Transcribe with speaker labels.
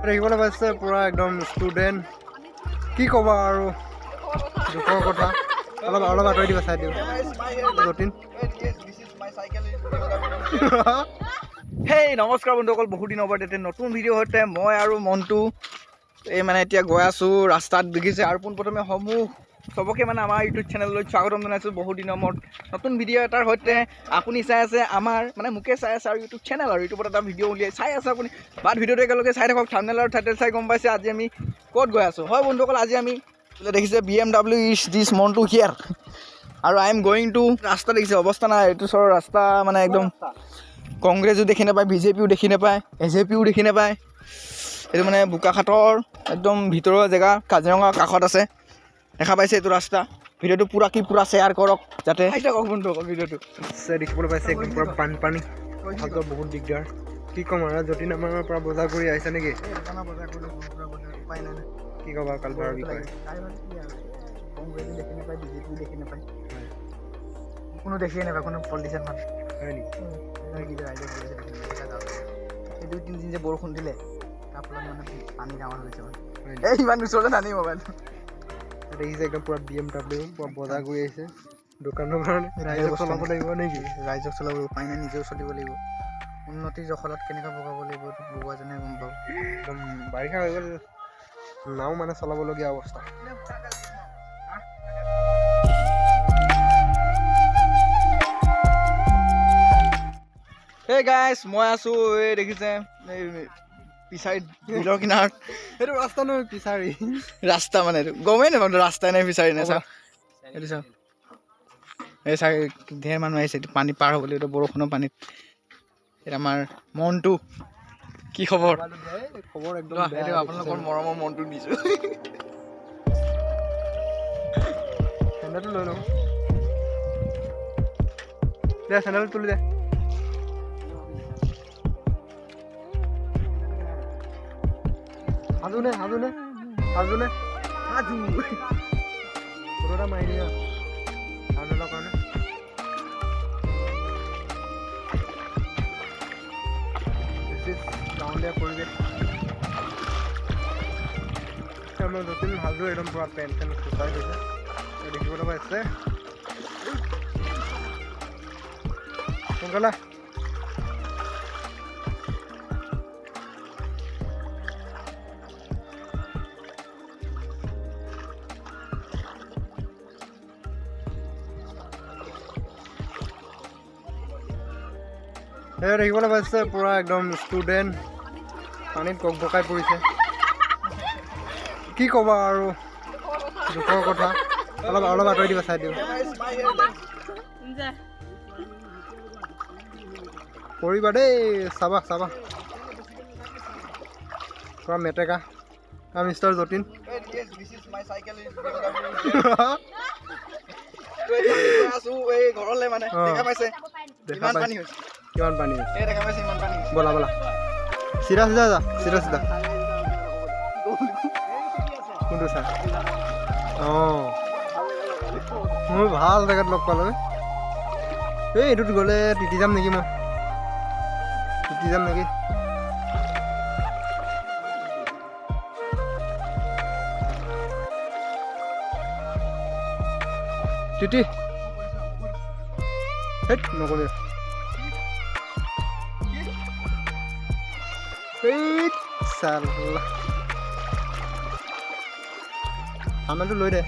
Speaker 1: দেখিবলৈ পাইছে পুৰা একদম ষ্টুডেণ্ট কি ক'বা আৰু দুখৰ কথা অলপ আঁতৰি দিবা চাই দিওঁ যতীন
Speaker 2: হেই নমস্কাৰ বন্ধুসকল, বহুত দিনৰ পৰা এতিয়া নতুন ভিডিঅ' সৈতে মই আৰু মন্টু এই মানে এতিয়া গৈ আছোঁ ৰাস্তাত দেখিছে। আৰু পোনপ্ৰথমে সমূহ চবকে মানে আমাৰ ইউটিউব চেনেললৈ স্বাগতম জনাইছোঁ। বহুত দিনৰ মূৰত নতুন ভিডিঅ' এটাৰ সৈতে আপুনি চাই আছে আমাৰ মানে মোকে চাই আছে আৰু ইউটিউব চেনেল আৰু ইউটিউবত এটা ভিডিঅ' উলিয়াই চাই আছে আপুনি। বাট ভিডিঅ'টো একেলগে চাই থাকক, থাম্বনেল আৰু টাইটেল চাই গম পাইছে আজি আমি ক'ত গৈ আছোঁ। হয় বন্ধুসকল, আজি আমি দেখিছে BMW ইজ দিছ মন্টু হিয়াৰ আৰু আই এম গোয়িং টু ৰাস্তা দেখিছে অৱস্থা নাই এইটো চৰ ৰাস্তা মানে একদম কংগ্ৰেছো দেখি নাপায়, বিজেপিও দেখি নাপায়, এজেপিও দেখি নাপায়। এইটো মানে বোকাখাটৰ একদম ভিতৰুৱা জেগা, কাজিৰঙাৰ কাষত আছে। দেখা পাইছে এইটো ৰাস্তা। ভিডিঅ'টো পুৰা শ্বেয়াৰ কৰক যাতে থাকক বন্ধুসকল। ভিডিঅ'টো
Speaker 1: দেখিবলৈ পাইছে একদম পুৰা বানপানী ভালকৈ বহুত দিগদাৰ। কি ক'ম আৰু যতীন আমাৰ পৰা বজাৰ কৰি আহিছে নেকি? কি ক'বা কালভাৰৰ বিষয়ে?
Speaker 2: কংগ্ৰেছো দেখি নাপায়, বিজেপিও দেখি নাপায়, কোনো দেখিয়ে নাপায়, কোনো পলিটিচিয়ান মানুহ
Speaker 1: হয় নেকি?
Speaker 2: এই 2-3 দিন যে বৰষুণ দিলে তাৰ ফলত মানে পানী ডাঙৰ হৈছে মানে এই ইমান ওচৰতে নানি মোবাইলটো
Speaker 1: দেখিছে একদম পুৰা BMW পুৰা বজাৰ কৰি আহিছে দোকানৰ কাৰণে। ৰাইজক চলাব লাগিব নেকি?
Speaker 2: ৰাইজক চলাব উপায় নাই, নিজেও চলিব লাগিব। উন্নতিৰ জখলাত কেনেকৈ বগাব লাগিব এইটো বগোৱাজনে গম পাব।
Speaker 1: একদম বাৰিষা হৈ গ'ল, নাও মানে চলাবলগীয়া অৱস্থা।
Speaker 2: এই গাইছ মই আছোঁ এই দেখিছে এই পিছাৰি বিলৰ কিনাৰত।
Speaker 1: সেইটো ৰাস্তা নহয়, পিছাৰি
Speaker 2: ৰাস্তা মানে এইটো গমেই নাপাওঁ ৰাস্তাই নাই পিছাৰি নাই। চাওক এইটো চাওক, এই চাই ধেৰ মানুহ আহিছে এইটো পানী পাৰ হ'বলৈ, এইটো বৰষুণৰ পানীত। এইটো আমাৰ মন্টু, কি খবৰ?
Speaker 1: খবৰ একদম
Speaker 2: সেইটো আপোনালোকৰ মৰমৰ মন্টু দিছোঁ।
Speaker 1: চেণ্ডেলটো লৈ লওঁ দে, চেণ্ডেলটো তুলি দে। সাজু নে ফটো এটা মাৰি দিয়া চেণ্ডেলৰ কাৰণে। গাঁৱলীয়া পৰিৱেশ আমাৰ যতীন সাজু একদম পুৰা পেণ্ট চেণ্ট শুকাই গৈছে দেখিবলৈ পাইছে। সোনকালে দেখিবলৈ পাইছে পুৰা একদম ষ্টুডেণ্ট পানীত বকাই পৰিছে। কি ক'বা আৰু দুখৰ কথা অলপ আঁতৰি দিবা চাই দিওঁ পৰিবা দেই। চাবা পুৰা মেটেকা মিষ্টাৰ যতীন।
Speaker 2: ঘৰলে মানে দেখা পাইছে কিমান পানী হৈছে,
Speaker 1: বলা চিধা যা কোনটো চাই? অঁ মোৰ ভাল জেগাত লগ পালোঁ। এইটোত গ'লে তিতি যাম নেকি? তিতি নকবি আমাৰটো লৈ দে।